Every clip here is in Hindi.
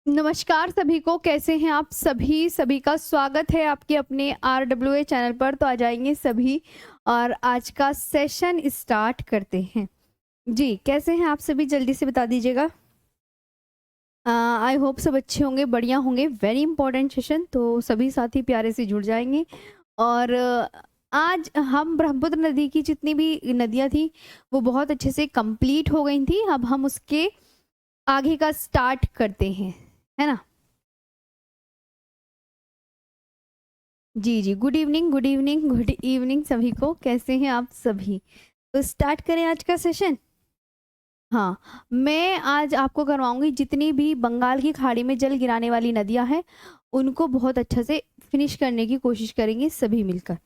नमस्कार सभी को, कैसे हैं आप सभी? सभी का स्वागत है आपके अपने RWA चैनल पर। तो आ जाएंगे सभी और आज का सेशन स्टार्ट करते हैं। जी, कैसे हैं आप सभी? जल्दी से बता दीजिएगा। आई होप सब अच्छे होंगे, बढ़िया होंगे। वेरी इंपॉर्टेंट सेशन, तो सभी साथी प्यारे से जुड़ जाएंगे। और आज हम ब्रह्मपुत्र नदी की जितनी भी नदियाँ थी वो बहुत अच्छे से कंप्लीट हो गई थी। अब हम उसके आगे का स्टार्ट करते हैं, है ना? जी, जी। Good evening, good evening, good evening सभी को। कैसे हैं आप सभी? तो स्टार्ट करें आज का सेशन? हाँ, मैं आज आपको करवाऊँगी जितनी भी बंगाल की खाड़ी में जल गिराने वाली नदियाँ हैं, उनको बहुत अच्छा से फिनिश करने की कोशिश करेंगे सभी मिलकर।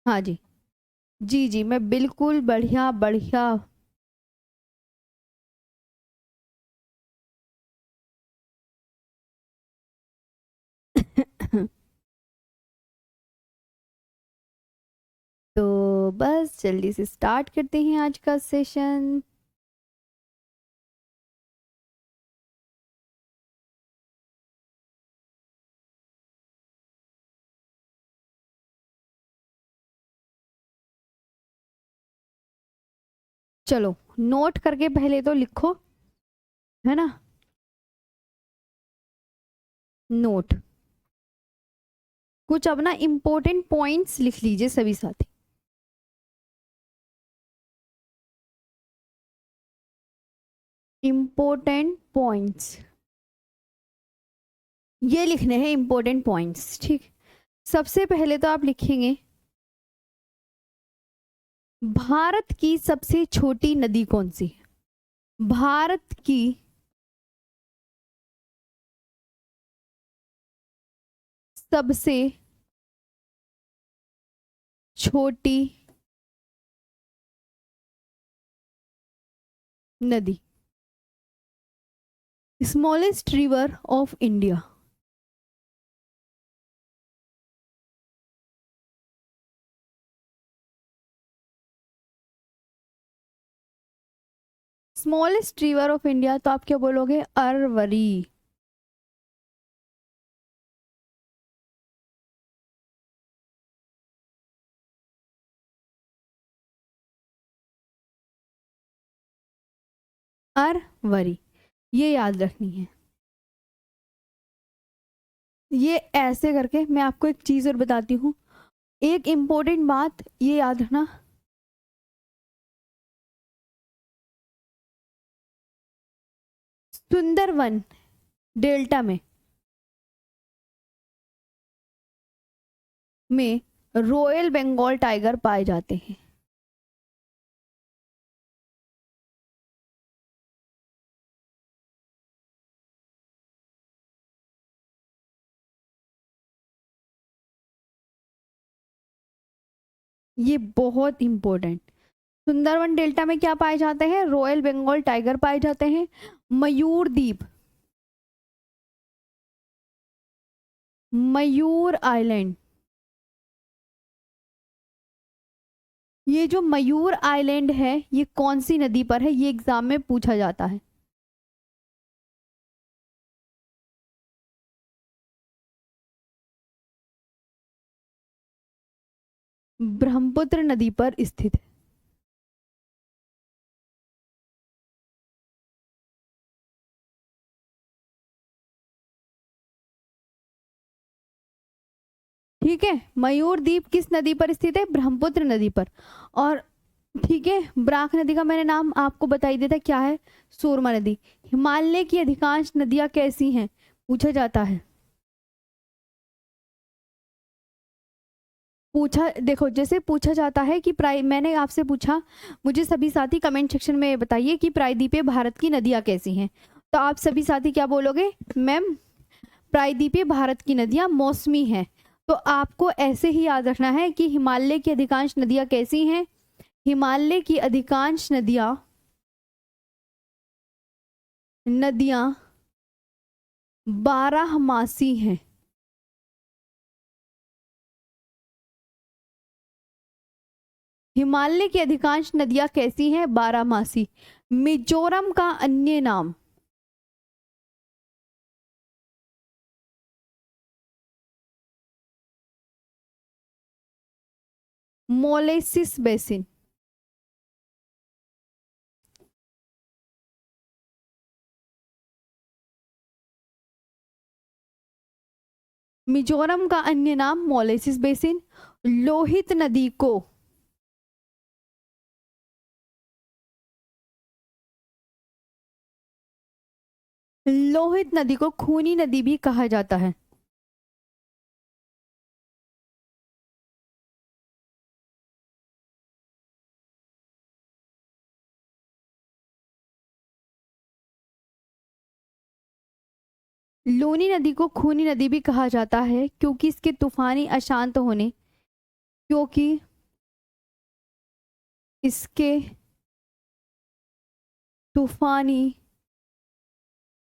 हाँ जी। जी, जी, मैं बिल्कुल बढ़िया, बढ़िया। तो बस जल्दी से स्टार्ट करते हैं आज का सेशन। चलो, नोट करके पहले तो लिखो, है ना? नोट। कुछ अपना इम्पोर्टेंट पॉइंट्स लिख लीजिए सभी साथी। इम्पोर्टेंट पॉइंट्स ये लिखने हैं, इम्पोर्टेंट पॉइंट्स। ठीक। सबसे पहले तो आप लिखेंगे भारत की सबसे छोटी नदी कौन सी है? भारत की सबसे छोटी नदी, smallest river of India. Smallest river of India, तो आप क्या बोलोगे? अरवरी। अरवरी, ये याद रखनी है। ये ऐसे करके मैं आपको एक चीज और बताती हूँ। एक इम्पोर्टेंट बात ये याद रखना, सुंदरवन डेल्टा में रॉयल बंगाल टाइगर पाए जाते हैं। ये बहुत इंपॉर्टेंट। सुंदरवन डेल्टा में क्या पाए जाते हैं? रॉयल बंगाल टाइगर पाए जाते हैं। मयूर द्वीप, मयूर आइलैंड। ये जो मयूर आइलैंड है ये कौन सी नदी पर है? ये एग्जाम में पूछा जाता है। ब्रह्मपुत्र नदी पर स्थित है। ठीक है, मयूर द्वीप किस नदी पर स्थित है? ब्रह्मपुत्र नदी पर। और ठीक है, बराक नदी का मैंने नाम आपको बताई दिया था, क्या है? सूरमा नदी। हिमालय की अधिकांश नदियां कैसी हैं? पूछा जाता है। पूछा, देखो जैसे पूछा जाता है कि मैंने आपसे पूछा, मुझे सभी साथी कमेंट सेक्शन में बताइए कि प्रायद्वीपीय भारत की नदियां कैसी हैं। तो आप सभी साथी क्या बोलोगे? मैम, प्रायद्वीपीय भारत की नदियां मौसमी हैं। तो आपको ऐसे ही याद रखना है कि हिमालय की अधिकांश नदियां कैसी हैं? हिमालय की अधिकांश नदियां नदियां बारहमासी हैं। हिमालय की अधिकांश नदियां कैसी हैं? बारहमासी। मिजोरम का अन्य नाम। Molasses basin. मिजोरम का अन्य नाम मोलेसिस बेसिन। लोहित नदी को लोहित नदी को खूनी नदी भी कहा जाता है। लूनी नदी को खूनी नदी भी कहा जाता है क्योंकि इसके तूफानी अशांत होने क्योंकि इसके तूफानी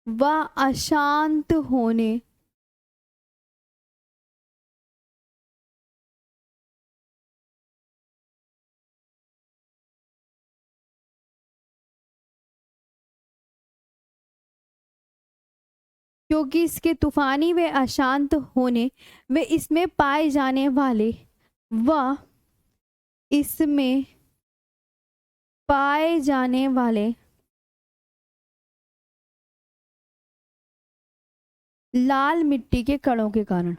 व अशांत होने क्योंकि इसके तूफानी व अशांत होने व इसमें पाए जाने वाले व इसमें पाए जाने वाले लाल मिट्टी के कणों के कारण।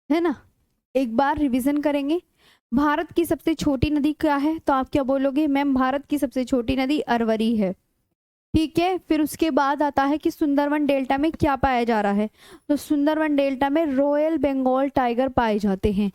है ना। एक बार रिवीजन करेंगे। भारत की सबसे छोटी नदी क्या है, तो आप क्या बोलोगे मैम, भारत की सबसे छोटी नदी अरवरी है। ठीक है, फिर उसके बाद आता है कि सुंदरवन डेल्टा में क्या पाया जा रहा है, तो सुंदरवन डेल्टा में रॉयल बंगाल टाइगर पाए जाते हैं।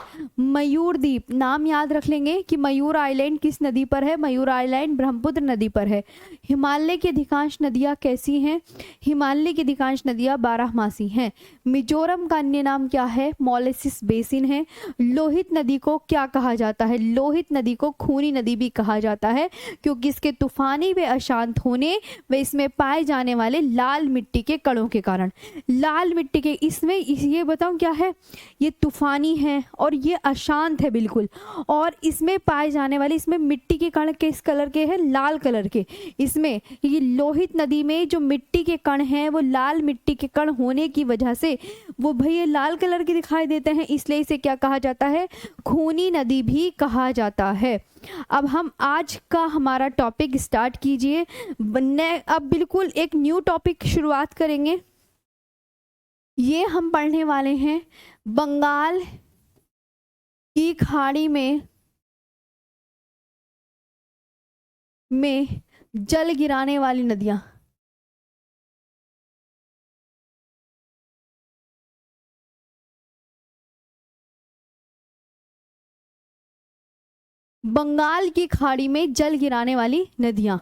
मयूर द्वीप, नाम याद रख लेंगे कि मयूर आइलैंड किस नदी पर है, मयूर आइलैंड ब्रह्मपुत्र नदी पर है। हिमालय की अधिकांश नदियां कैसी हैं, हिमालय की अधिकांश नदियां बारहमासी हैं। मिजोरम का अन्य नाम क्या है, मोलेसिस बेसिन है। लोहित नदी को क्या कहा जाता है, लोहित नदी को खूनी नदी भी कहा जाता है क्योंकि इसके तूफानी व अशांत होने व इसमें पाए जाने वाले लाल मिट्टी के कणों के कारण। लाल मिट्टी के इसमें ये बताऊं क्या है, ये तूफानी है और ये अशांत है बिल्कुल, और इसमें पाए जाने वाले इसमें मिट्टी के कण किस कलर के हैं, लाल कलर के। इसमें ये लोहित नदी में जो मिट्टी के कण हैं वो लाल मिट्टी के कण होने की वजह से वो भैया लाल कलर के दिखाई देते हैं, इसलिए इसे क्या कहा जाता है, खूनी नदी भी कहा जाता है। अब हम आज का हमारा टॉपिक स्टार्ट कीजिए। अब बिल्कुल एक न्यू टॉपिक शुरुआत करेंगे। ये हम पढ़ने वाले हैं बंगाल की खाड़ी में जल गिराने वाली नदियां। बंगाल की खाड़ी में जल गिराने वाली नदियां।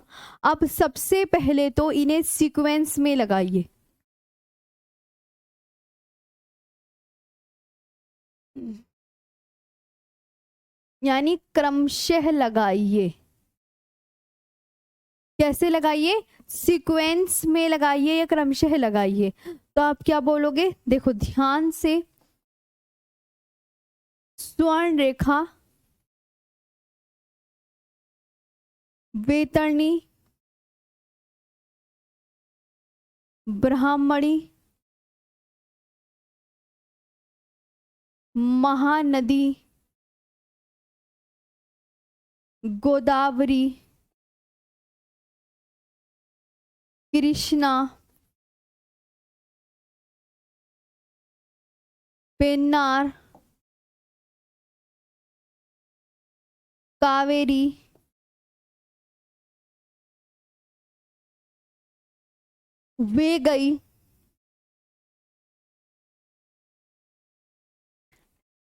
अब सबसे पहले तो इन्हें सीक्वेंस में लगाइए, यानी क्रमशः लगाइए। कैसे लगाइए, सीक्वेंस में लगाइए या क्रमशः लगाइए। तो आप क्या बोलोगे, देखो ध्यान से, स्वर्ण रेखा, वेतरणी, ब्राह्मणी, महानदी, गोदावरी, कृष्णा, पेन्नार, कावेरी, वे गई,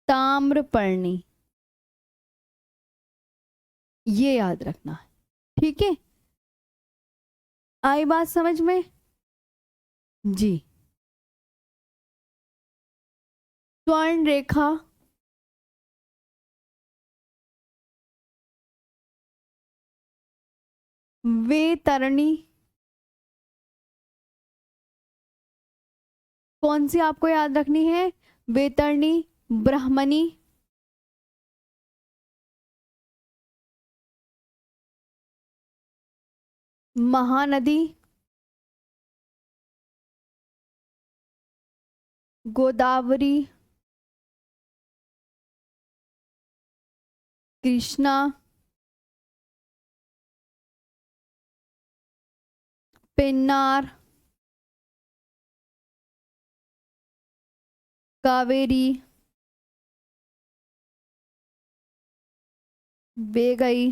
ताम्रपर्णी। ये याद रखना है, ठीक है। आई बात समझ में जी। स्वर्ण रेखा, वेतरणी, कौन सी आपको याद रखनी है? वैतरणी, ब्राह्मणी, महानदी, गोदावरी, कृष्णा, पेन्नार, कावेरी, वेगई,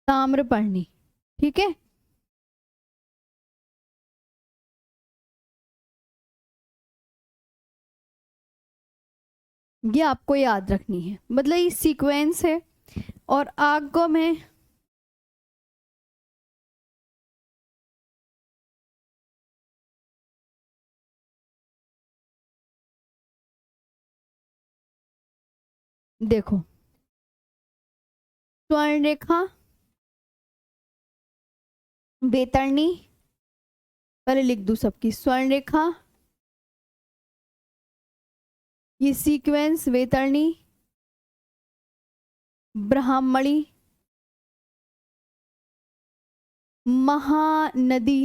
ताम्रपर्णी। ठीक है, ये आपको याद रखनी है, मतलब ये सीक्वेंस है। और आगे में देखो, स्वर्ण रेखा, वैतरणी, पहले लिख दूं सबकी, स्वर्ण रेखा, ये सीक्वेंस, वैतरणी, ब्राह्मणी, महानदी,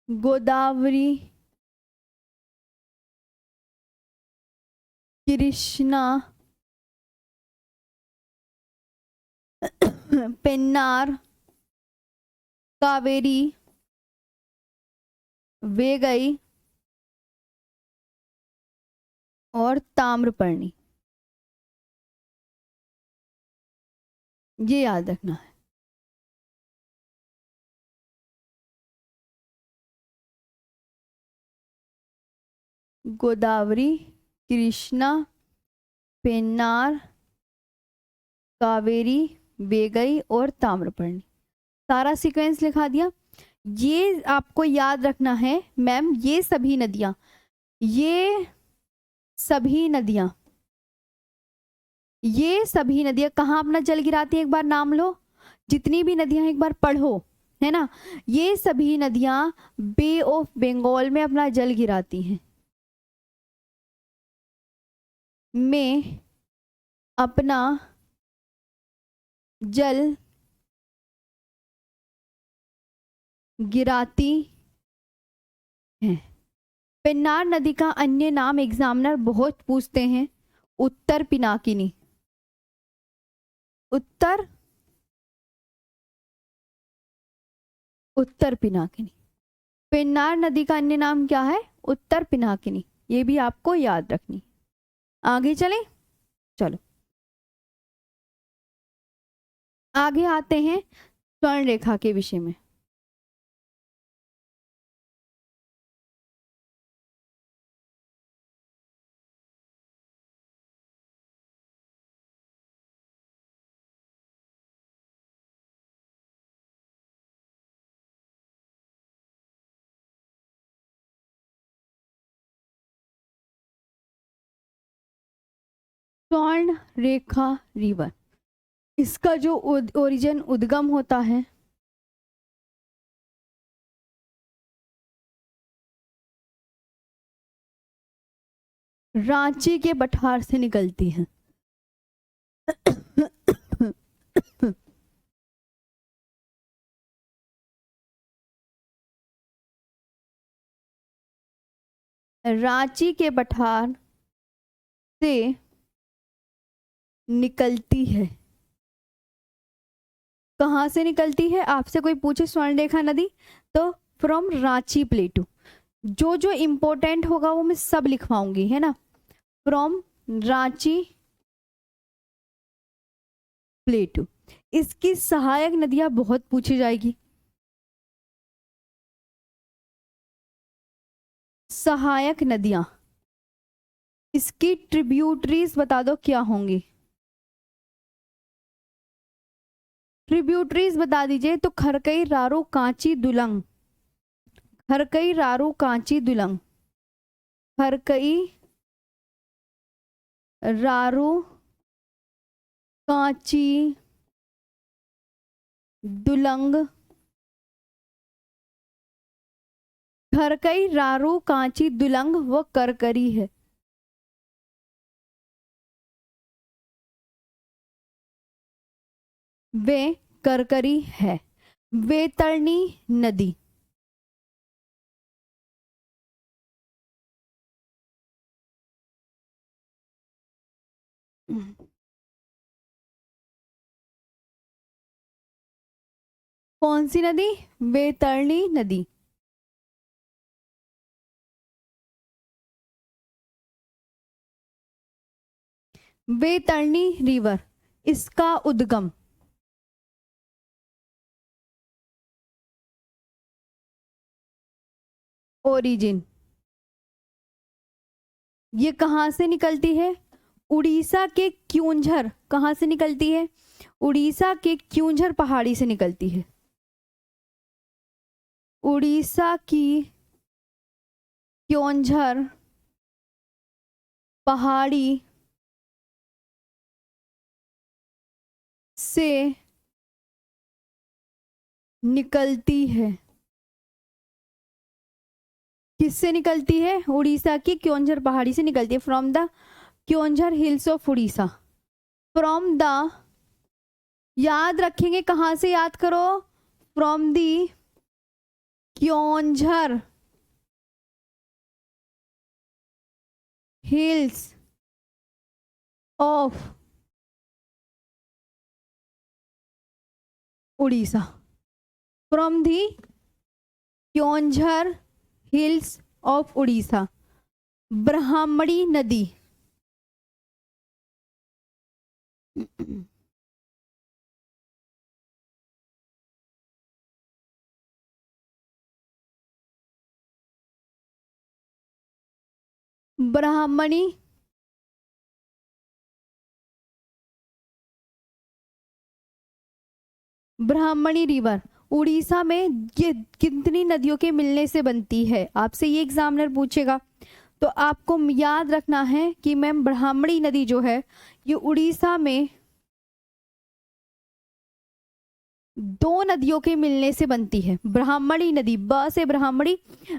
गोदावरी, कृष्णा, पेन्नार, कावेरी, वेगई और ताम्रपर्णी, ये याद रखना है। गोदावरी, कृष्णा, पेन्नार, कावेरी, वेगई और ताम्रपर्णी, सारा सीक्वेंस लिखा दिया। ये आपको याद रखना है मैम, ये सभी नदियां, ये सभी नदियां, ये सभी नदियां कहाँ अपना जल गिराती हैं, एक बार नाम लो, जितनी भी नदियां एक बार पढ़ो, है ना। ये सभी नदियां बे ऑफ बंगाल में अपना जल गिराती हैं, में अपना जल गिराती हैं। पेन्नार नदी का अन्य नाम एग्जामिनर बहुत पूछते हैं, उत्तर पिनाकिनी, उत्तर उत्तर पिनाकिनी। पेन्नार नदी का अन्य नाम क्या है? उत्तर पिनाकिनी, ये भी आपको याद रखनी। आगे चलें, चलो आगे आते हैं स्वर्ण रेखा के विषय में। स्वर्ण रेखा रिवर, इसका जो ओरिजिन उद्गम होता है रांची के पठार से निकलती है। रांची के पठार से निकलती है। कहाँ से निकलती है? आपसे कोई पूछे स्वर्ण रेखा नदी तो फ्रॉम रांची प्लेटू, जो जो इम्पोर्टेंट होगा वो मैं सब लिखवाऊंगी, है ना। फ्रॉम रांची प्लेटू। इसकी सहायक नदियां बहुत पूछी जाएगी। सहायक नदियां, इसकी ट्रिब्यूटरीज बता दो क्या होंगी। ट्रिब्यूटरीज बता दीजिए तो खरकई, रारू, कांची, दुलंग। खरकई, रारू, कांची, दुलंग। खरकई, रारू, कांची, दुलंग, खरकई, रारू, कांची, दुलंग व करकरी है। वे करकरी है। वैतरणी नदी, कौन सी नदी? वैतरणी नदी। वैतरणी रिवर, इसका उद्गम, ओरिजिन, ये कहाँ से निकलती है? उड़ीसा के क्योंझर, कहाँ से निकलती है? उड़ीसा के क्योंझर पहाड़ी से निकलती है। उड़ीसा की क्योंझर पहाड़ी से निकलती है। किससे निकलती है? उड़ीसा की क्योंझर पहाड़ी से निकलती है। From the Keonjhar hills of Orissa. From the, याद रखेंगे, कहां से याद करो? From the Keonjhar hills of Orissa. From the Keonjhar hills of Orissa. Brahmani नदी, ब्राह्मणी ब्राह्मणी रिवर उड़ीसा में ये कितनी नदियों के मिलने से बनती है? आपसे ये एग्जामिनर पूछेगा, तो आपको याद रखना है कि मैम ब्राह्मणी नदी जो है ये उड़ीसा में दो नदियों के मिलने से बनती है। ब्राह्मणी नदी, ब से ब्राह्मणी,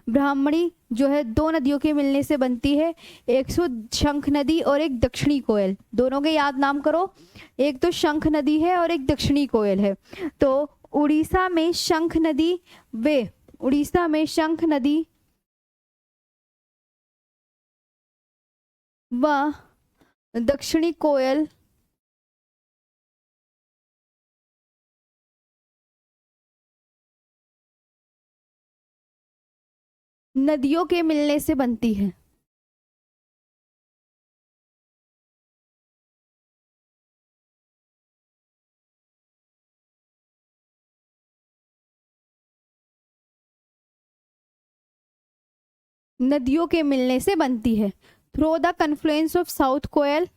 ब्राह्मणी जो है दो नदियों के मिलने से बनती है। एक तो शंख नदी और एक दक्षिणी कोयल, दोनों के याद नाम करो। एक तो शंख नदी है और एक दक्षिणी कोयल है। तो उड़ीसा में शंख नदी, वे उड़ीसा में शंख नदी व दक्षिणी कोयल नदियों के मिलने से बनती है। नदियों के मिलने से बनती है। Through the confluence of south Koel,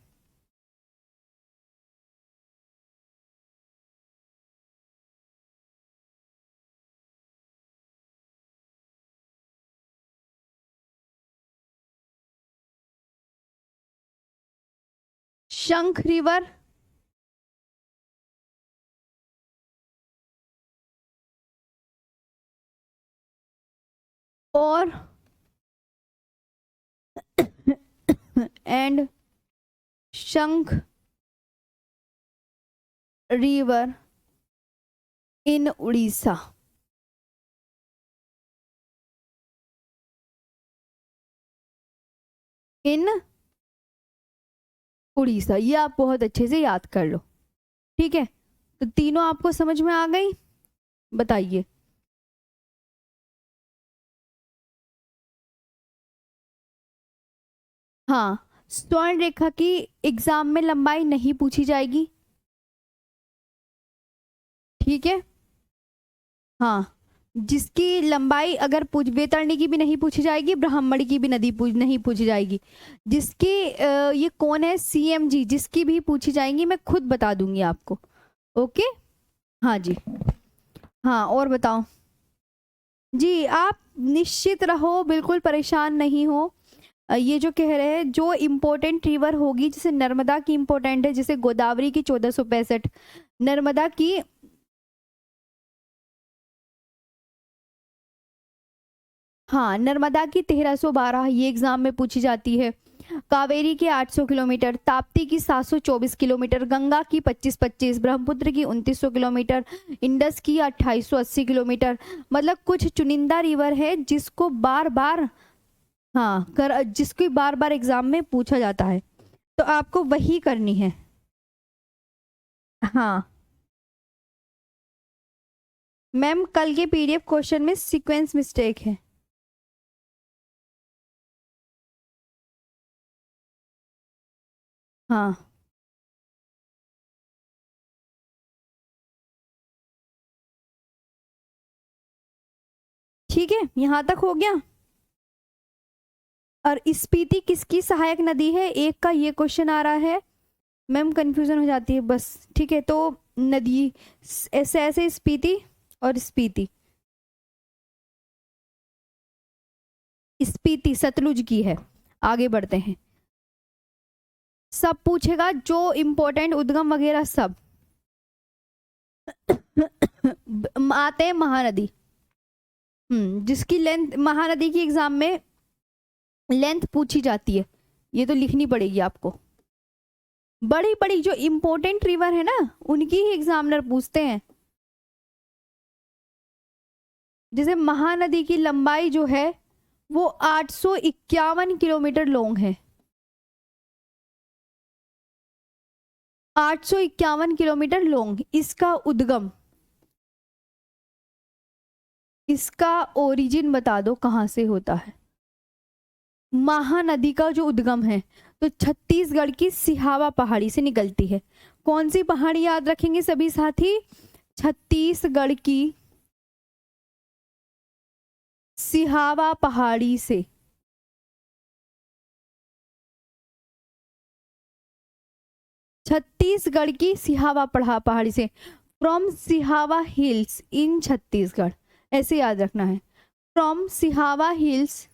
Sankh river और and Sankh river in Orissa. In Orissa, ये आप बहुत अच्छे से याद कर लो। ठीक है, तो तीनों आपको समझ में आ गई? बताइए। हाँ, स्वर्ण रेखा की एग्जाम में लंबाई नहीं पूछी जाएगी। ठीक है, हाँ, जिसकी लंबाई अगर वैतरणी की भी नहीं पूछी जाएगी, ब्राह्मणी की भी नहीं पूछी जाएगी। जिसकी ये कौन है, सीएमजी, जिसकी भी पूछी जाएंगी मैं खुद बता दूंगी आपको। ओके, हाँ जी, हाँ और बताओ जी। आप निश्चित रहो, बिल्कुल परेशान नहीं हो। ये जो कह रहे हैं, जो इम्पोर्टेंट रिवर होगी, जैसे नर्मदा की इम्पोर्टेंट है, जैसे गोदावरी की 1465, नर्मदा की हाँ, नर्मदा की 1312, ये एग्जाम में पूछी जाती है। कावेरी की 800 किलोमीटर, ताप्ती की 724 किलोमीटर, गंगा की 2525, ब्रह्मपुत्र की 2900 किलोमीटर, इंडस की 2880 किलोमीटर। मतलब कुछ चुनिंदा रिवर है जिसको बार बार, हाँ कर, जिसकी बार बार एग्जाम में पूछा जाता है, तो आपको वही करनी है। हाँ मैम, कल के पीडीएफ क्वेश्चन में सीक्वेंस मिस्टेक है। हाँ ठीक है, यहाँ तक हो गया। और स्पीति किसकी सहायक नदी है, एक का ये क्वेश्चन आ रहा है मैम, कंफ्यूजन हो जाती है बस। ठीक है, तो नदी ऐसे ऐसे स्पीति और स्पीति, स्पीति सतलुज की है। आगे बढ़ते हैं, सब पूछेगा जो इम्पोर्टेंट उद्गम वगैरह सब। आते हैं महानदी। जिसकी लेंथ, महानदी की एग्जाम में लेंथ पूछी जाती है, ये तो लिखनी पड़ेगी आपको। बड़ी बड़ी जो इम्पोर्टेंट रिवर है ना, उनकी ही एग्जामिनर पूछते हैं। जैसे महानदी की लंबाई जो है वो 851 किलोमीटर लॉन्ग है। 851 किलोमीटर लॉन्ग। इसका उद्गम, इसका ओरिजिन बता दो कहां से होता है। महानदी का जो उद्गम है तो छत्तीसगढ़ की सिहावा पहाड़ी से निकलती है। कौन सी पहाड़ी याद रखेंगे सभी साथी, छत्तीसगढ़ की सिहावा पहाड़ी से। छत्तीसगढ़ की सिहावा पहाड़ी से, फ्रॉम सिहावा हिल्स इन छत्तीसगढ़, ऐसे याद रखना है। From Sihawa hills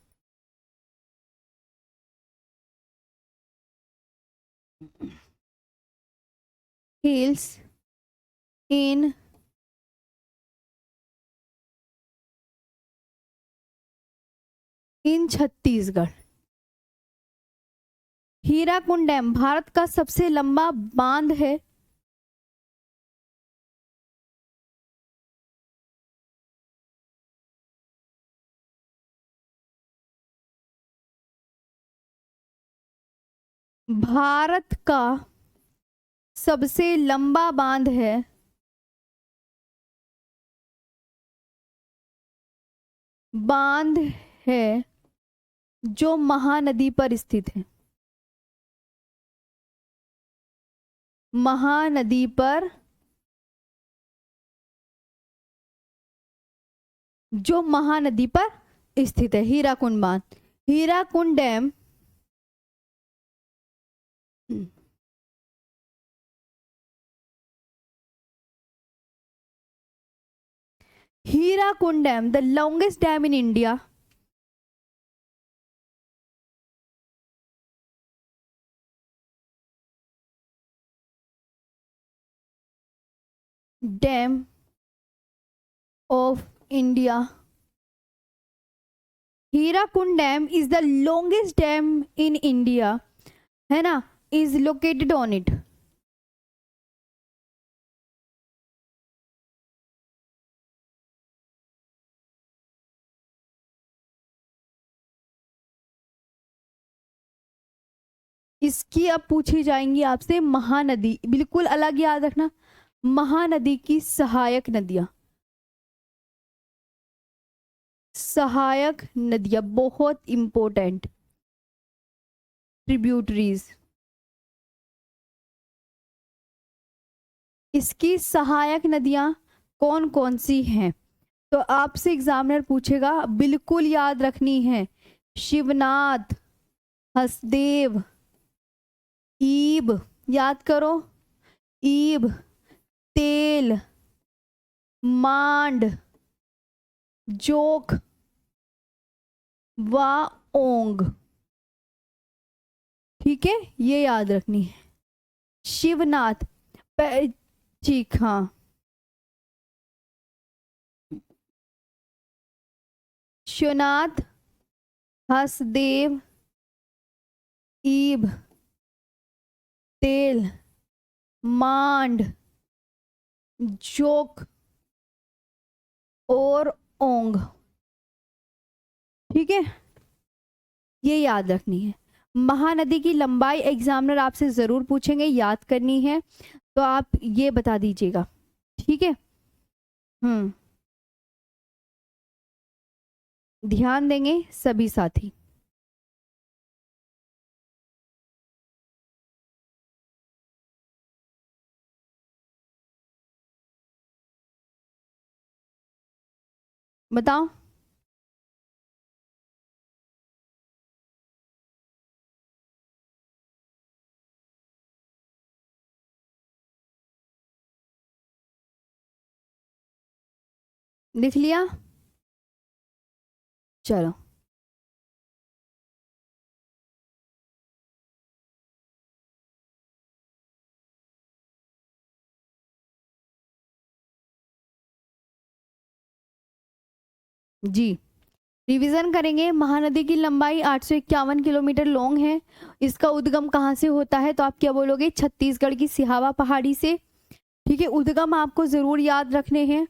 hills in Chhattisgarh. Hirakud dam Bharat का सबसे लंबा बांध है। भारत का सबसे लंबा बांध है बांध है जो महानदी पर स्थित है। महानदी पर, जो महानदी पर स्थित है, हीराकुंड बांध। Hirakud dam Hirakud dam, the longest dam in India. Dam of India. Hirakud dam is the longest dam in India, है ना, इज लोकेटेड ऑन इट। इसकी अब पूछी जाएंगी आपसे महानदी, बिल्कुल अलग याद रखना। महानदी की सहायक नदियां, सहायक नदियां बहुत इंपॉर्टेंट, ट्रिब्यूटरीज। इसकी सहायक नदियां कौन कौन सी हैं, तो आपसे एग्जामिनर पूछेगा, बिल्कुल याद रखनी है। शिवनाथ, हसदेव, ईब, याद करो, ईब, तेल, मांड, जोक, वाओंग। ठीक है, ये याद रखनी है। शिवनाथ, ठीक, हाँ, शिवनाथ, हसदेव, ईब, तेल, मांड, जोक और ओंग। ठीक है, ये याद रखनी है। महानदी की लंबाई एग्जामिनर आपसे जरूर पूछेंगे, याद करनी है, तो आप ये बता दीजिएगा। ठीक है। हम्म, ध्यान देंगे सभी साथी। बताओ। लिख लिया? चलो। जी, रिवीजन करेंगे। महानदी की लंबाई 851 किलोमीटर लॉन्ग है। इसका उद्गम कहाँ से होता है? तो आप क्या बोलोगे? छत्तीसगढ़ की सिहावा पहाड़ी से। ठीक है, उद्गम आपको जरूर याद रखने हैं।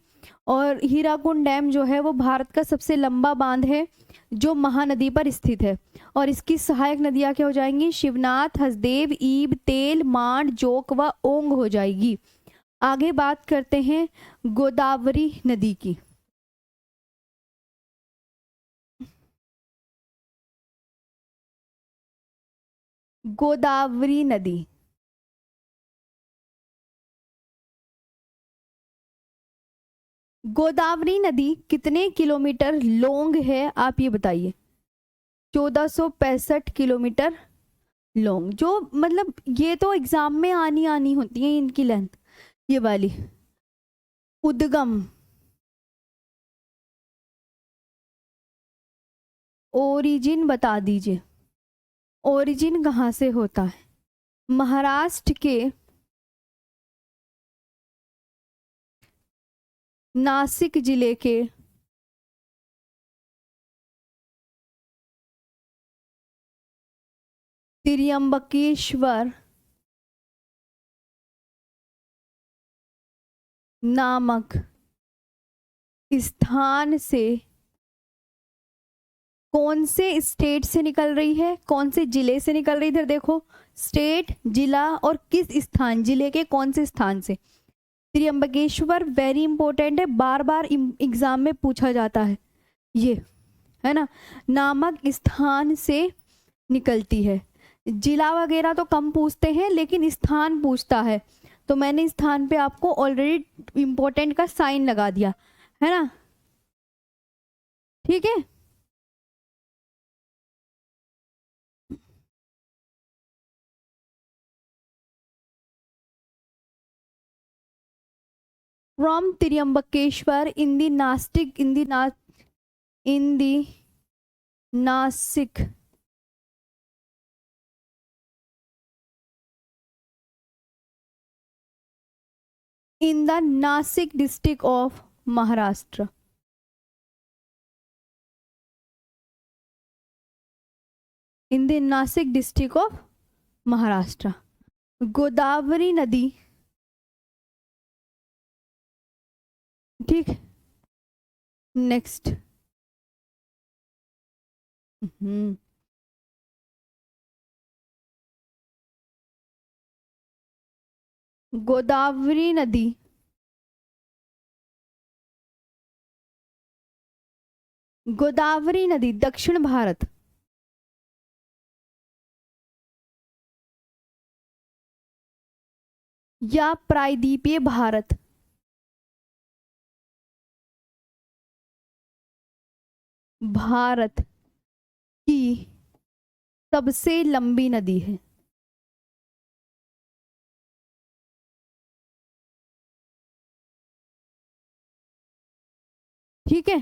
और हीराकुंड डैम जो है वो भारत का सबसे लंबा बांध है जो महानदी पर स्थित है। और इसकी सहायक नदियां क्या हो जाएंगी? शिवनाथ, हसदेव, ईब, तेल, मांड, जोक व ओंग हो जाएगी। आगे बात करते हैं गोदावरी नदी की। गोदावरी नदी, गोदावरी नदी कितने किलोमीटर लॉन्ग है? आप ये बताइए। 1465 किलोमीटर लॉन्ग। जो मतलब ये तो एग्जाम में आनी आनी होती है इनकी लेंथ, ये वाली। उद्गम, ओरिजिन बता दीजिए। ओरिजिन कहाँ से होता है? महाराष्ट्र के नासिक जिले के त्र्यंबकेश्वर नामक स्थान से कौन से स्टेट से निकल रही है? कौन से जिले से निकल रही? इधर देखो, स्टेट, जिला और किस स्थान, जिले के कौन से स्थान से। त्र्यंबकेश्वर वेरी इंपॉर्टेंट है, बार बार एग्जाम में पूछा जाता है ये, है ना। नामक स्थान से निकलती है। जिला वगैरह तो कम पूछते हैं, लेकिन स्थान पूछता है, तो मैंने स्थान पे आपको ऑलरेडी इंपॉर्टेंट का साइन लगा दिया, है ना। ठीक है। From Trimbakeshwar in the Nashik in the Nashik district of Maharashtra. In the Nashik district of Maharashtra. Godavari नदी, ठीक। नेक्स्ट। हम्म, गोदावरी नदी गोदावरी नदी दक्षिण भारत या प्रायद्वीपीय भारत भारत की सबसे लंबी नदी है। ठीक है,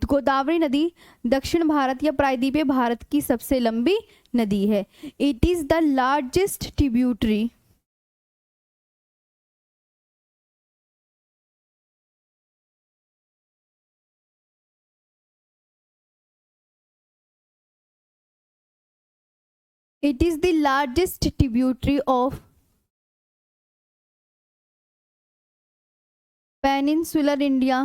गोदावरी नदी दक्षिण भारत या प्रायद्वीपीय भारत की सबसे लंबी नदी है। It is the largest tributary it is the largest tributary of peninsular India,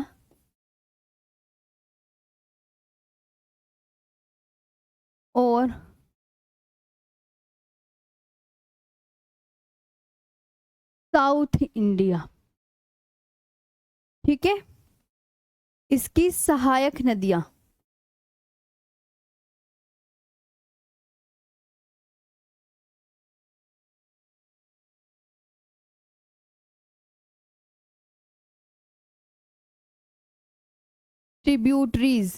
और साउथ इंडिया। ठीक है, इसकी सहायक नदियां ट्रिब्यूटरीज,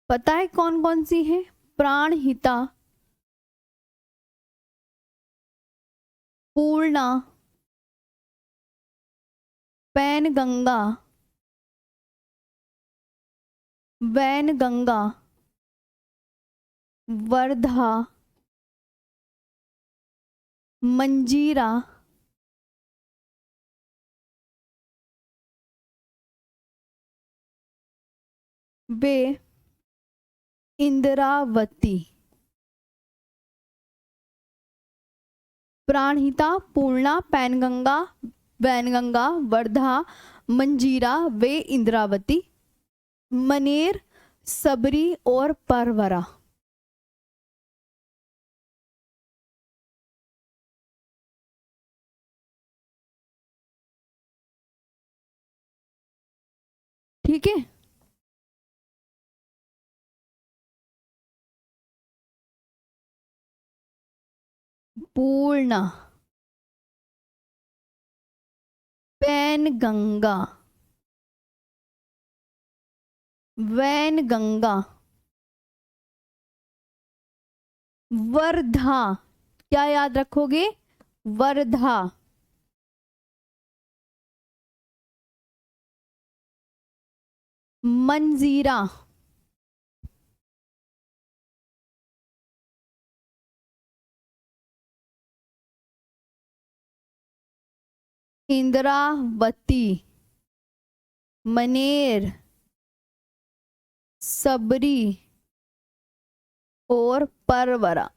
पता है कौन कौन सी हैं? प्राणहिता, पूर्णा, पैनगंगा, वैनगंगा, वर्धा, मंजीरा, वे इंद्रावती। प्राणहिता, पूर्णा, पैनगंगा, वैनगंगा, वर्धा, मंजीरा, वे इंद्रावती, मनेर, सबरी और परवरा। ठीक है, पूर्णा, पैनगंगा, वैनगंगा, वर्धा, क्या याद रखोगे? वर्धा, मंजीरा, इंद्रावती, मनेर, सबरी और परवरा।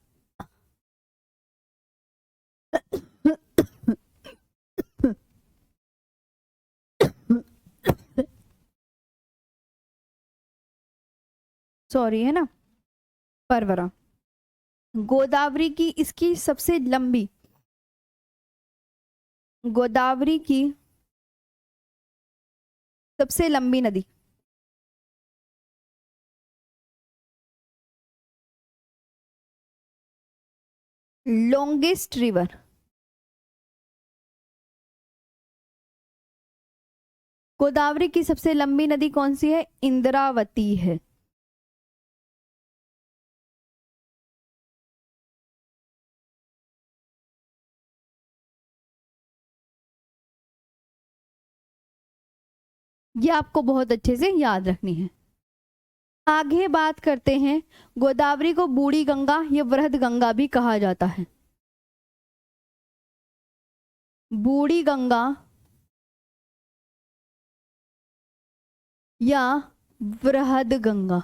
सॉरी, है ना, परवरा। गोदावरी की, इसकी सबसे लंबी, गोदावरी की सबसे लंबी नदी, लॉन्गेस्ट रिवर, गोदावरी की सबसे लंबी नदी कौन सी है? इंद्रावती है। ये आपको बहुत अच्छे से याद रखनी है। आगे बात करते हैं, गोदावरी को बूढ़ी गंगा या वृहद गंगा भी कहा जाता है। बूढ़ी गंगा या वृहद गंगा।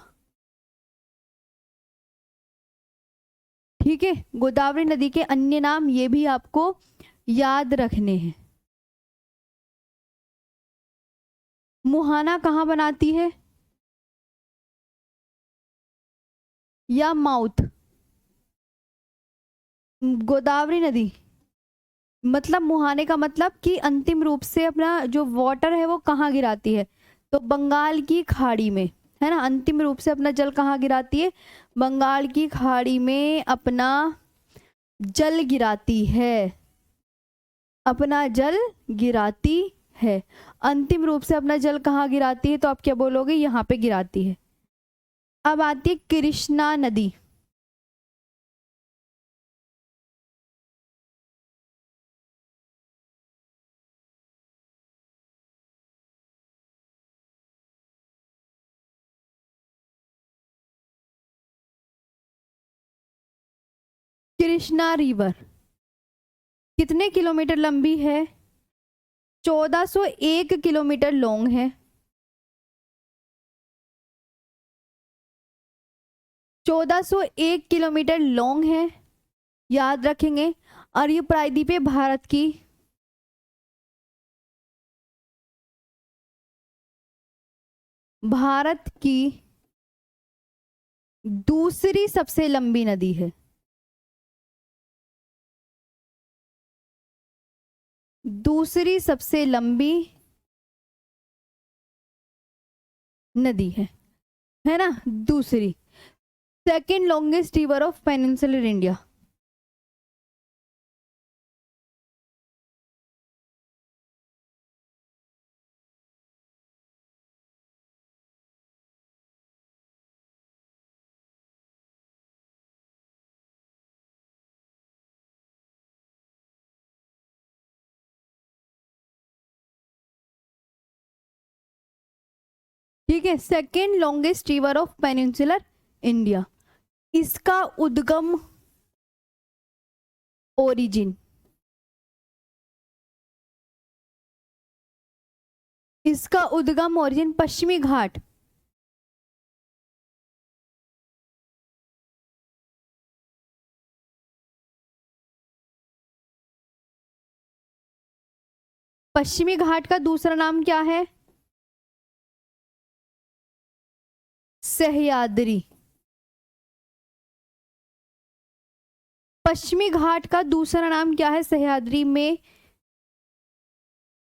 ठीक है, गोदावरी नदी के अन्य नाम ये भी आपको याद रखने हैं। मुहाना कहाँ बनाती है? या माउथ? गोदावरी नदी, मतलब मुहाने का मतलब कि अंतिम रूप से अपना जो वाटर है वो कहाँ गिराती है? तो बंगाल की खाड़ी में, है ना। अंतिम रूप से अपना जल कहाँ गिराती है? बंगाल की खाड़ी में अपना जल गिराती है, अपना जल गिराती है। अंतिम रूप से अपना जल कहाँ गिराती है? तो आप क्या बोलोगे? यहाँ पे गिराती है। अब आती है कृष्णा नदी। कृष्णा रिवर कितने किलोमीटर लंबी है? 1401 किलोमीटर लॉन्ग है। 1401 किलोमीटर लॉन्ग है, याद रखेंगे। और ये प्रायद्वीप है भारत की दूसरी सबसे लंबी नदी है। दूसरी सबसे लंबी नदी है ना, दूसरी। Second longest river of peninsular India. ठीक है, second longest river of peninsular India. इसका उद्गम ओरिजिन, इसका उद्गम ओरिजिन पश्चिमी घाट। पश्चिमी घाट का दूसरा नाम क्या है? सह्याद्री। पश्चिमी घाट का दूसरा नाम क्या है? सह्याद्री में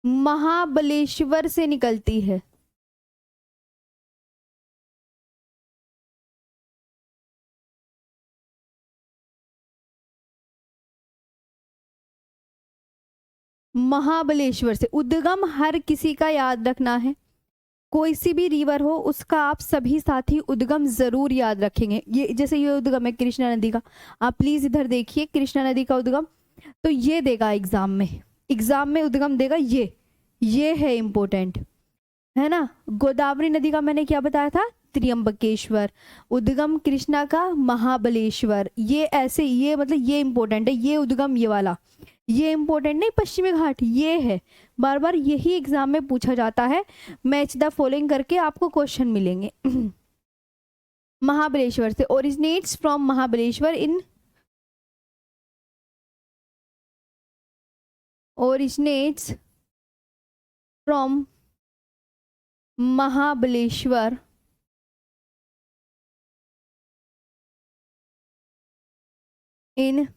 महाबलेश्वर से निकलती है। महाबलेश्वर से उद्गम हर किसी का याद रखना है। कोई सी भी रिवर हो उसका आप सभी साथी उद्गम जरूर याद रखेंगे। ये जैसे ये उद्गम है कृष्णा नदी का, आप प्लीज इधर देखिए कृष्णा नदी का उद्गम। तो ये देगा एग्जाम में, एग्जाम में उद्गम देगा ये है इंपॉर्टेंट, है ना। गोदावरी नदी का मैंने क्या बताया था? त्र्यंबकेश्वर। उद्गम कृष्णा का महाबलेश्वर। ये ऐसे, ये मतलब ये इंपॉर्टेंट है, ये उद्गम ये वाला, ये इंपॉर्टेंट नहीं। पश्चिमी घाट ये है, बार बार यही एग्जाम में पूछा जाता है। मैच द फॉलोइंग करके आपको क्वेश्चन मिलेंगे। महाबलेश्वर से, originates from Mahabaleshwar in, originates from Mahabaleshwar in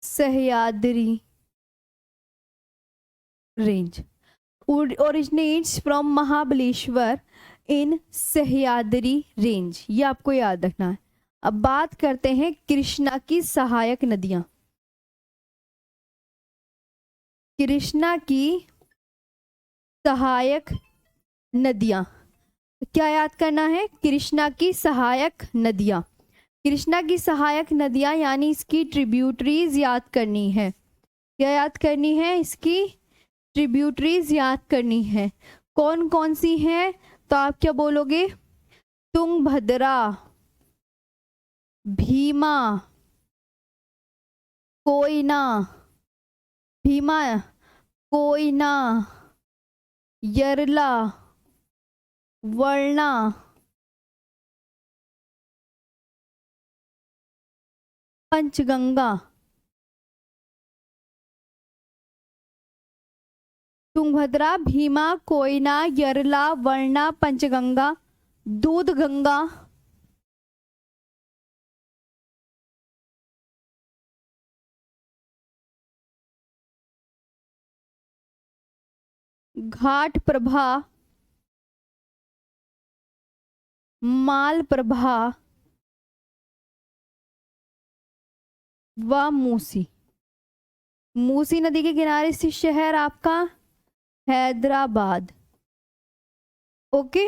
Sahyadri range. Originates from Mahabaleshwar in Sahyadri range, ये आपको याद रखना है। अब बात करते हैं कृष्णा की सहायक नदियां। कृष्णा की सहायक नदियां, क्या याद करना है? कृष्णा की सहायक नदियां। कृष्णा की सहायक नदियां यानी इसकी ट्रिब्यूटरीज याद करनी है। क्या याद करनी है? इसकी ट्रिब्यूटरीज याद करनी है। कौन कौन सी हैं? तो आप क्या बोलोगे? तुंगभद्रा, भीमा, कोयना, भीमा, कोयना, यरला, वर्णा, पंचगंगा। तुंगभद्रा, भीमा, कोयना, यरला, वर्णा, पंचगंगा, दूध गंगा, घाट प्रभा, माल प्रभा व मूसी। मूसी नदी के किनारे स्थित शहर आपका हैदराबाद। ओके,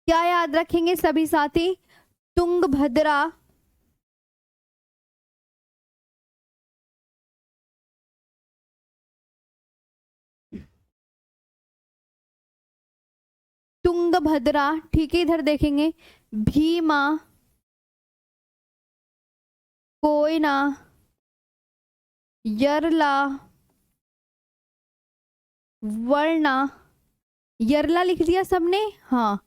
क्या याद रखेंगे सभी साथी? तुंगभद्रा, तुंगभद्रा, ठीक है इधर देखेंगे। भीमा, कोयना, यरला, वर्णा, यरला लिख दिया सबने। हाँ,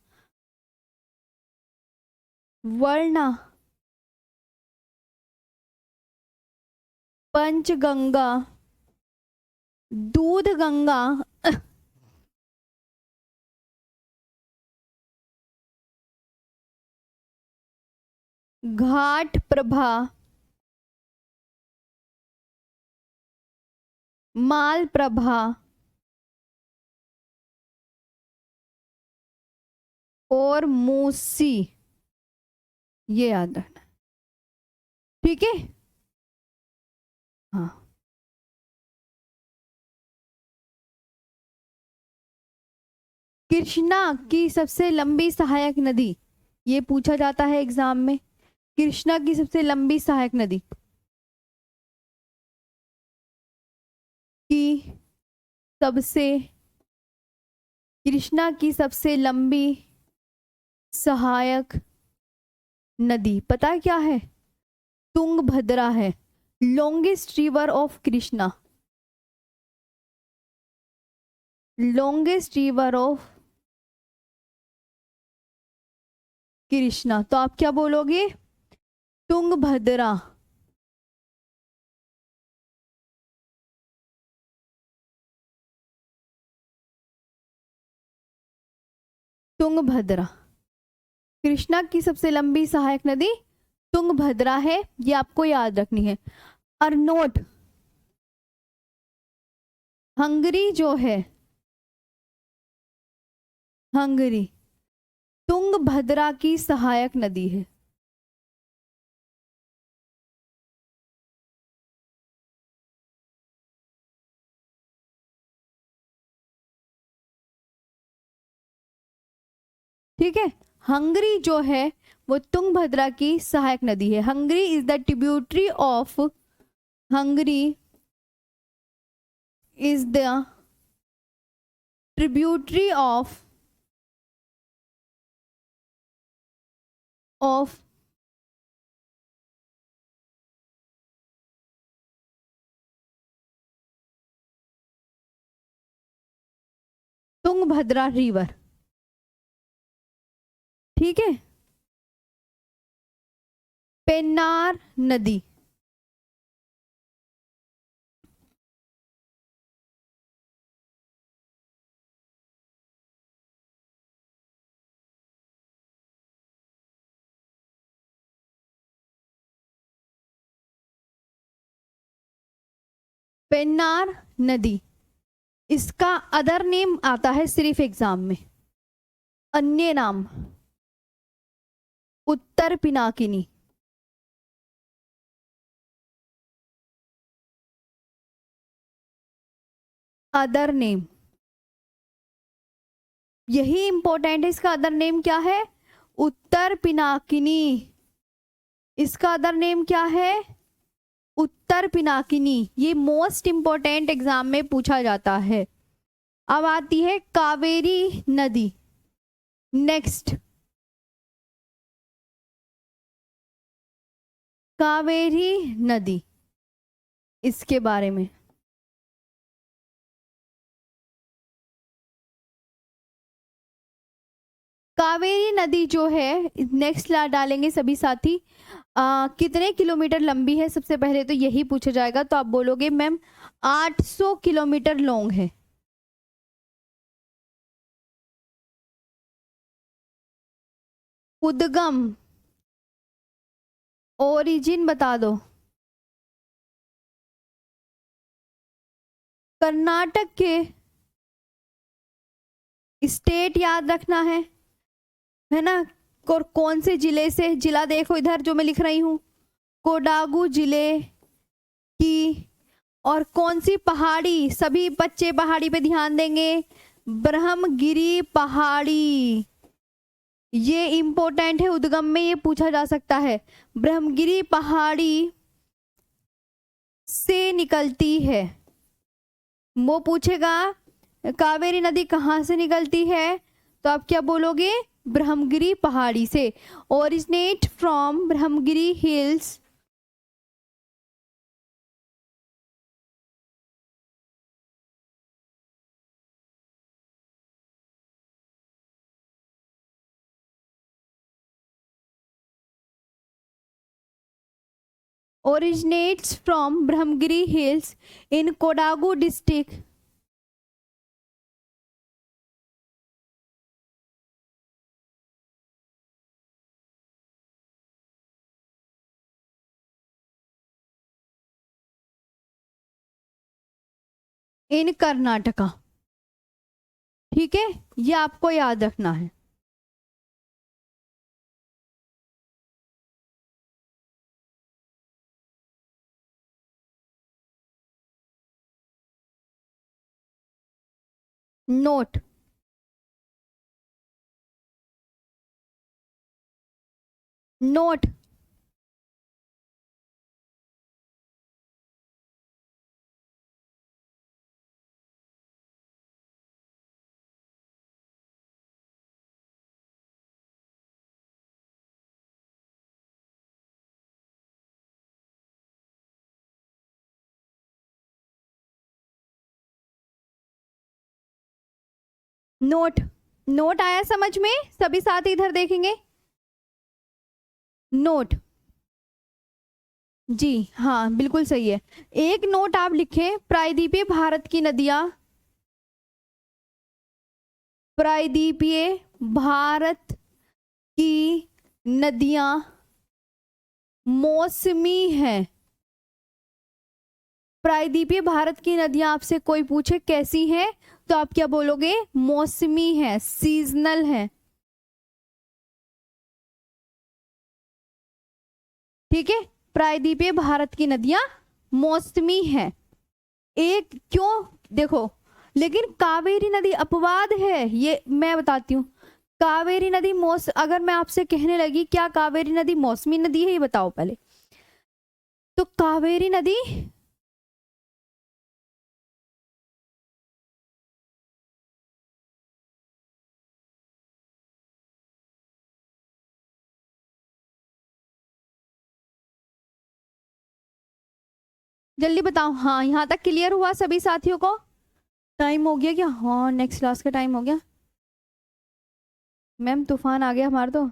वर्णा, पंचगंगा, दूध गंगा, घाट प्रभा, माल प्रभा और मूसी। ये याद रखना, ठीक है। हाँ, कृष्णा की सबसे लंबी सहायक नदी, ये पूछा जाता है एग्जाम में। कृष्णा की सबसे लंबी सहायक नदी की सबसे कृष्णा की सबसे लंबी सहायक नदी पता है क्या है? तुंगभद्रा है। Longest river of Krishna, longest river of Krishna, तो आप क्या बोलोगे? तुंगभद्रा। तुंगभद्रा, कृष्णा की सबसे लंबी सहायक नदी तुंगभद्रा है, ये आपको याद रखनी है। और नोट, हंगरी जो है, हंगरी तुंगभद्रा की सहायक नदी है। ठीक है, हंगरी जो है वो तुंगभद्रा की सहायक नदी है। Hungary is the tributary of, Hungary is the tributary of Tungabhadra river. ठीक है, पेन्नार नदी, पेन्नार नदी, इसका अदर नेम आता है सिर्फ एग्जाम में, अन्य नाम उत्तर पिनाकिनी। अदर नेम, यही इंपॉर्टेंट है, इसका अदर नेम क्या है? उत्तर पिनाकिनी। इसका अदर नेम क्या है? उत्तर पिनाकिनी। ये मोस्ट इंपॉर्टेंट एग्जाम में पूछा जाता है। अब आती है कावेरी नदी। नेक्स्ट, कावेरी नदी, इसके बारे में कावेरी नदी जो है, नेक्स्ट ला डालेंगे सभी साथी। कितने किलोमीटर लंबी है? सबसे पहले तो यही पूछा जाएगा, तो आप बोलोगे मैम 800 किलोमीटर लॉन्ग है। उद्गम, ओरिजिन बता दो। कर्नाटक के स्टेट याद रखना है ना? और कौन से जिले से, जिला देखो इधर जो मैं लिख रही हूं, कोडागु जिले की। और कौन सी पहाड़ी, सभी बच्चे पहाड़ी पे ध्यान देंगे, ब्रह्मगिरी पहाड़ी। ये इंपॉर्टेंट है, उद्गम में ये पूछा जा सकता है। ब्रह्मगिरी पहाड़ी से निकलती है। वो पूछेगा कावेरी नदी कहाँ से निकलती है, तो आप क्या बोलोगे? ब्रह्मगिरी पहाड़ी से। Originate from Brahmagiri hills, originates from Brahmagiri Hills in Kodagu district. इन कर्नाटका। ठीक है, ये आपको याद रखना है। Note, note. नोट, नोट आया समझ में? सभी साथ इधर देखेंगे। नोट, जी हाँ बिल्कुल सही है। एक नोट आप लिखें, प्रायद्वीपीय भारत की नदियां, प्रायद्वीपीय भारत की नदियां मौसमी है। प्रायद्वीपीय भारत की नदियां आपसे कोई पूछे कैसी हैं, तो आप क्या बोलोगे? मौसमी है, सीजनल है। ठीक है, प्रायद्वीपीय भारत की नदियां मौसमी है। एक क्यों, देखो, लेकिन कावेरी नदी अपवाद है, ये मैं बताती हूँ। कावेरी नदी अगर मैं आपसे कहने लगी क्या कावेरी नदी मौसमी नदी है, ये बताओ पहले। तो कावेरी नदी, जल्दी बताओ। हाँ, यहाँ तक क्लियर हुआ सभी साथियों को? टाइम हो गया क्या? हाँ, नेक्स्ट क्लास का टाइम हो गया। मैम तूफान आ गया हमारा तो।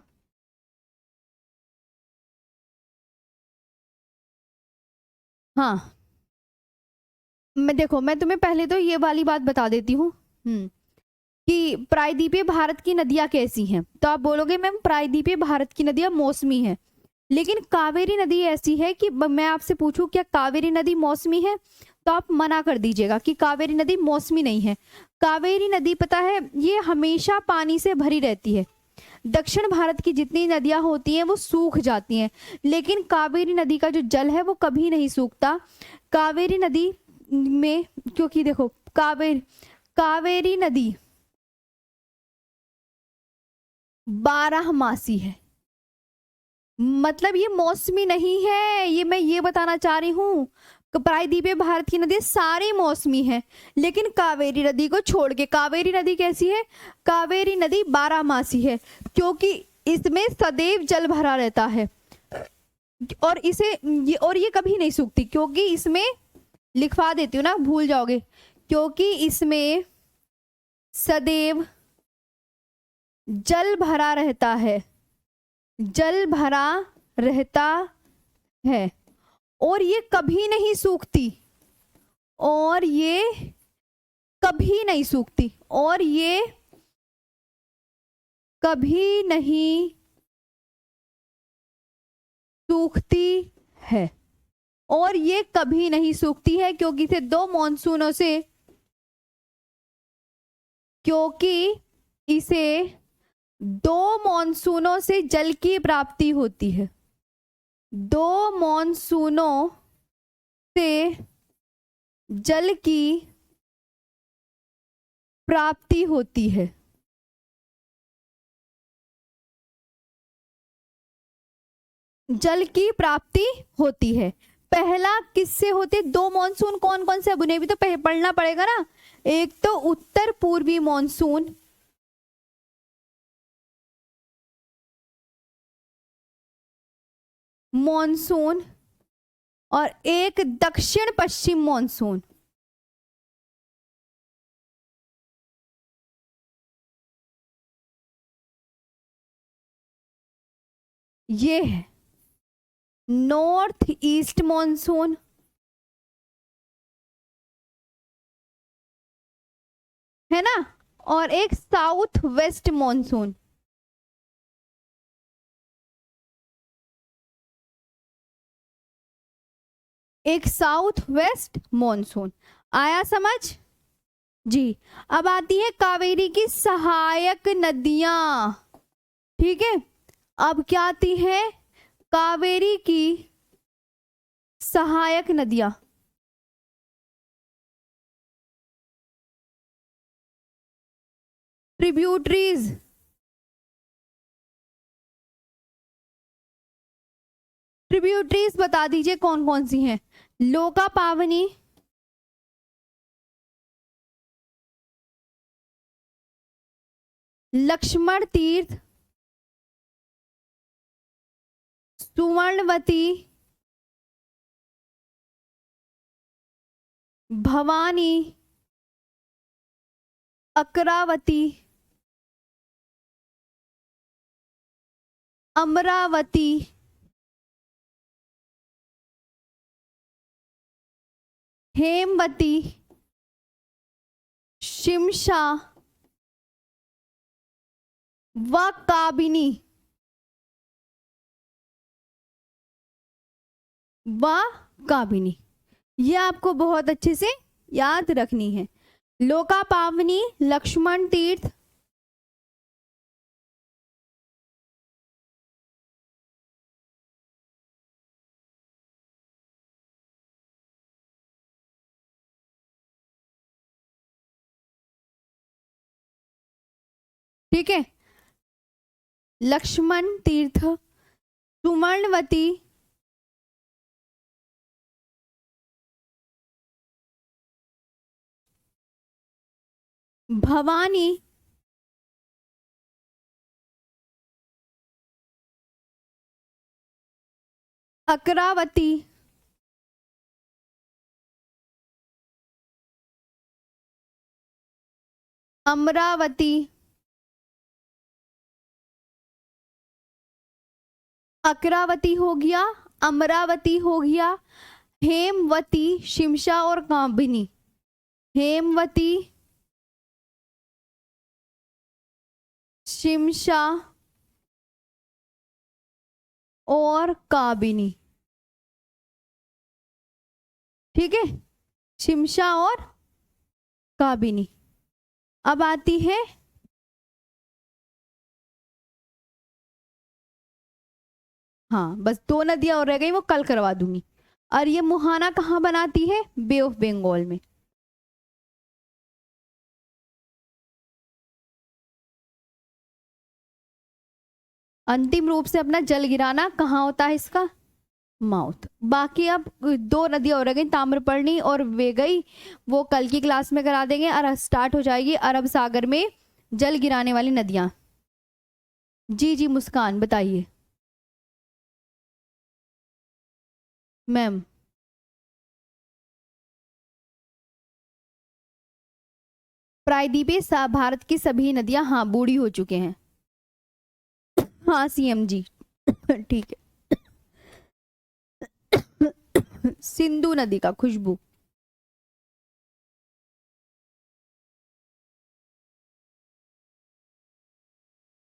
हाँ, मैं तुम्हें पहले तो ये वाली बात बता देती हूँ। कि प्रायद्वीपीय भारत की नदियां कैसी हैं, तो आप बोलोगे मैम प्रायद्वीपीय भारत की नदियां मौसमी हैं। लेकिन कावेरी नदी ऐसी है कि मैं आपसे पूछूं क्या कावेरी नदी मौसमी है, तो आप मना कर दीजिएगा कि कावेरी नदी मौसमी नहीं है। कावेरी नदी पता है ये हमेशा पानी से भरी रहती है। दक्षिण भारत की जितनी नदियां होती हैं वो सूख जाती हैं, लेकिन कावेरी नदी का जो जल है वो कभी नहीं सूखता। कावेरी नदी में, क्योंकि देखो कावेरी नदी 12 मासी है। मतलब ये मौसमी नहीं है, ये मैं ये बताना चाह रही हूँ। प्रायद्वीपीय भारत की नदी सारी मौसमी है, लेकिन कावेरी नदी को छोड़ के। कावेरी नदी कैसी है? कावेरी नदी 12 मासी है, क्योंकि इसमें सदैव जल भरा रहता है। और ये कभी नहीं सूखती, क्योंकि इसमें, लिखवा देती हूँ ना, भूल जाओगे, क्योंकि इसमें सदैव जल भरा रहता है, जल भरा रहता है, और ये कभी नहीं सूखती, और ये कभी नहीं सूखती, और ये कभी नहीं सूखती है, और ये कभी नहीं सूखती है, क्योंकि इसे दो मॉनसूनों से, क्योंकि इसे दो मॉनसूनों से जल की प्राप्ति होती है। दो मॉनसूनों से जल की प्राप्ति होती है। जल की प्राप्ति होती है। पहला किससे होते? दो मॉनसून कौन कौन से? अब उन्हें भी तो पढ़ना पड़ेगा ना। एक तो उत्तर पूर्वी मॉनसून, मॉनसून, और एक दक्षिण पश्चिम मॉनसून। ये है नॉर्थ ईस्ट मॉनसून, है ना, और एक साउथ वेस्ट मॉनसून। एक साउथ वेस्ट मॉनसून। आया समझ? जी। अब आती है कावेरी की सहायक नदियां। ठीक है, अब क्या आती है? कावेरी की सहायक नदियां। ट्रिब्यूटरीज। ट्रिब्यूटरीज बता दीजिए कौन कौन सी हैं। लोका पावनी, लक्ष्मण तीर्थ, सुवर्णवती, भवानी, अकरावती, अमरावती, हेमवती, शिमशा व काबिनी। व काबिनी, ये आपको बहुत अच्छे से याद रखनी है। लोका पावनी, लक्ष्मण तीर्थ, ठीक है, लक्ष्मण तीर्थ, सुवर्णवती, भवानी, अकरावती, अमरावती, अकरावती हो गया, अमरावती हो गया, हेमवती, शिमशा और काबिनी। हेमवती, शिमशा और काबिनी। ठीक है, शिमशा और काबिनी। अब आती है हाँ, बस दो नदियां और रह गई, वो कल करवा दूंगी। और ये मुहाना कहाँ बनाती है? बे ऑफ बंगाल में। अंतिम रूप से अपना जल गिराना कहाँ होता है इसका? माउथ। बाकी अब दो नदियां और रह गई, ताम्रपर्णी और वेगई, वो कल की क्लास में करा देंगे। और स्टार्ट हो जाएगी अरब सागर में जल गिराने वाली नदियां। जी जी मुस्कान बताइए। मैम, प्रायद्वीप पे भारत की सभी नदियां हाँ बूढ़ी हो चुके हैं। हाँ सीएम जी ठीक है सिंधु नदी का खुशबू।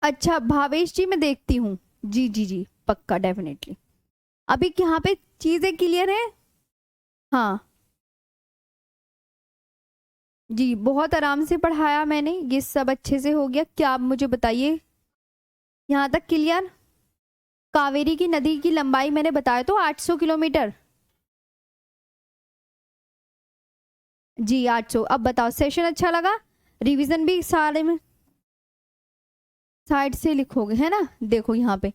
अच्छा भावेश जी, मैं देखती हूँ। जी जी जी पक्का डेफिनेटली। अभी यहाँ पे चीजें क्लियर है? हाँ जी, बहुत आराम से पढ़ाया मैंने, ये सब अच्छे से हो गया। क्या आप मुझे बताइए, यहाँ तक क्लियर? कावेरी की नदी की लंबाई मैंने बताया तो 800 किलोमीटर। जी 800। अब बताओ, सेशन अच्छा लगा? रिवीजन भी सारे में साइड से लिखोगे है ना? देखो यहाँ पे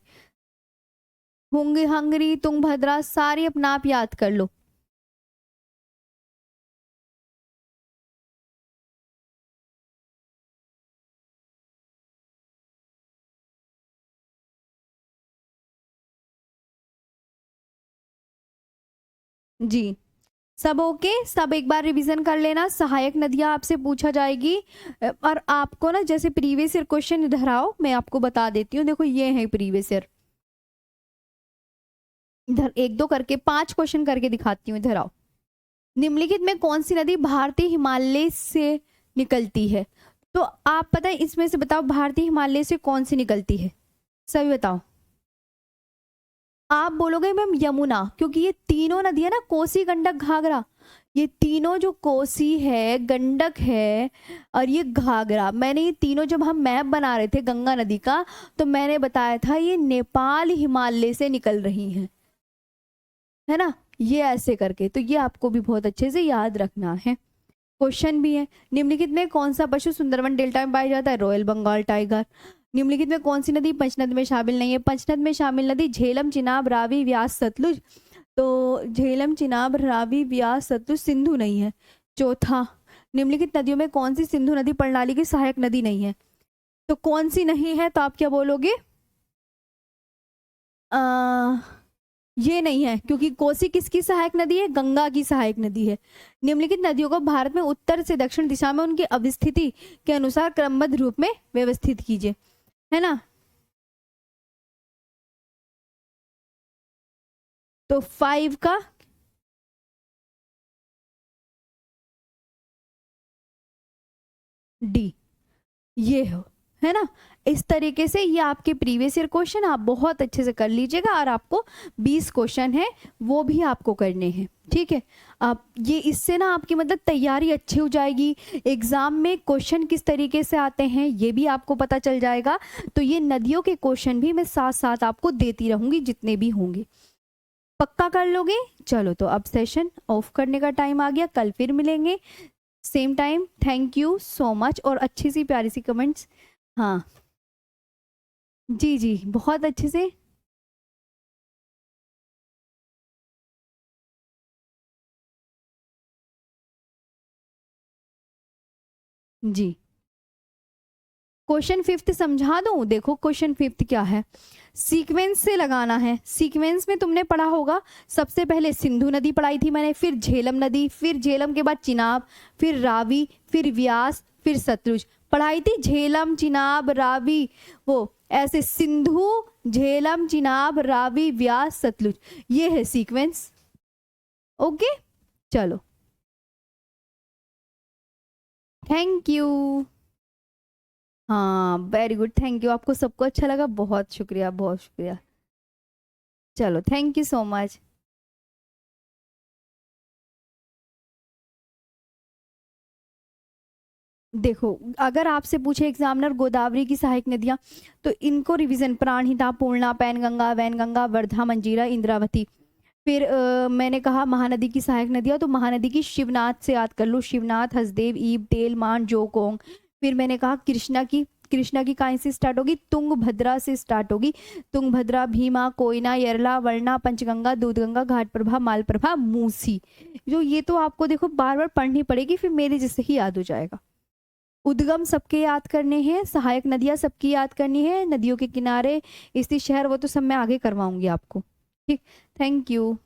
हुंगी, हंगरी, तुंगभद्रा सारी अपना आप याद कर लो। जी सब ओके, सब एक बार रिवीजन कर लेना। सहायक नदियां आपसे पूछा जाएगी। और आपको ना जैसे प्रीवियस ईयर क्वेश्चन इधर आओ, मैं आपको बता देती हूँ। देखो ये है प्रीवियस ईयर, इधर एक दो करके 5 क्वेश्चन करके दिखाती हूँ, इधर आओ। निम्नलिखित में कौन सी नदी भारतीय हिमालय से निकलती है? तो आप पता है इसमें से बताओ, भारतीय हिमालय से कौन सी निकलती है, सभी बताओ। आप बोलोगे मैम यमुना, क्योंकि ये तीनों नदियां ना, कोसी गंडक घाघरा, ये तीनों जो कोसी है, गंडक है और ये घाघरा, मैंने ये तीनों जब हम मैप बना रहे थे गंगा नदी का, तो मैंने बताया था ये नेपाल हिमालय से निकल रही हैं, है ना, ये ऐसे करके। तो ये आपको भी बहुत अच्छे से याद रखना है। क्वेश्चन भी है, निम्नलिखित में कौन सा पशु सुंदरवन डेल्टा में पाया जाता है? Royal Bengal tiger. निम्नलिखित में कौन सी नदी पंचनद में शामिल नहीं है? पंचनद में शामिल नदी झेलम, चिनाब, रावी, व्यास, सतलुज। तो झेलम, चिनाब, रावी, व्यास, सतलुज, सिंधु नहीं है। चौथा, निम्नलिखित नदियों में कौन सी सिंधु नदी प्रणाली की सहायक नदी नहीं है? तो कौन सी नहीं है? तो आप क्या बोलोगे? ये नहीं है, क्योंकि कोसी किसकी सहायक नदी है? गंगा की सहायक नदी है। निम्नलिखित नदियों को भारत में उत्तर से दक्षिण दिशा में उनकी अवस्थिति के अनुसार क्रमबद्ध रूप में व्यवस्थित कीजिए, है ना। तो 5 का डी ये हो, है ना। इस तरीके से ये आपके प्रीवियस ईयर क्वेश्चन आप बहुत अच्छे से कर लीजिएगा, और आपको 20 क्वेश्चन है वो भी आपको करने हैं, ठीक है। आप ये इससे ना आपकी मतलब तैयारी अच्छी हो जाएगी, एग्जाम में क्वेश्चन किस तरीके से आते हैं ये भी आपको पता चल जाएगा। तो ये नदियों के क्वेश्चन भी मैं साथ साथ आपको देती रहूंगी जितने भी होंगे, पक्का कर लोगे? चलो, तो अब सेशन ऑफ करने का टाइम आ गया, कल फिर मिलेंगे same time. Thank you so much, और अच्छी सी प्यारी सी कमेंट्स। हाँ जी जी, बहुत अच्छे से। जी, क्वेश्चन 5th समझा दूं? देखो क्वेश्चन 5th क्या है, सीक्वेंस से लगाना है। सीक्वेंस में तुमने पढ़ा होगा, सबसे पहले सिंधु नदी पढ़ाई थी मैंने, फिर झेलम नदी, फिर झेलम के बाद चिनाब, फिर रावी, फिर व्यास, फिर सतलुज पढ़ाई थी। झेलम, चिनाब, रावी, वो ऐसे सिंधु, झेलम, चिनाब, रावी, व्यास, सतलुज, ये है सीक्वेंस। ओके, चलो, थैंक यू। हाँ वेरी गुड, थैंक यू। आपको सबको अच्छा लगा, बहुत शुक्रिया, बहुत शुक्रिया। चलो, थैंक यू सो मच। देखो, अगर आपसे पूछे एग्जामिनर गोदावरी की सहायक नदियां, तो इनको रिवीजन, प्राणहिता, पूर्णा, पैनगंगा, वैनगंगा, वर्धा, मंजीरा, इंद्रावती। फिर मैंने कहा महानदी की सहायक नदियां, तो महानदी की शिवनाथ से याद कर लो, शिवनाथ, हसदेव, ईब, तेल, मान, जोकोंग। फिर मैंने कहा कृष्णा की कहाँ से स्टार्ट होगी? तुंगभद्रा से स्टार्ट होगी। तुंगभद्रा, भीमा, कोयना, यरला, वर्णा, पंचगंगा, दूधगंगा, घाटप्रभा, मालप्रभा, मूसी। जो ये तो आपको देखो बार बार पढ़नी पड़ेगी, फिर मेरे जैसे ही याद हो जाएगा। उद्गम सबके याद करने हैं, सहायक नदियां सबकी याद करनी है, नदियों के किनारे स्थित शहर वो तो सब मैं आगे करवाऊंगी आपको, ठीक। Thank you.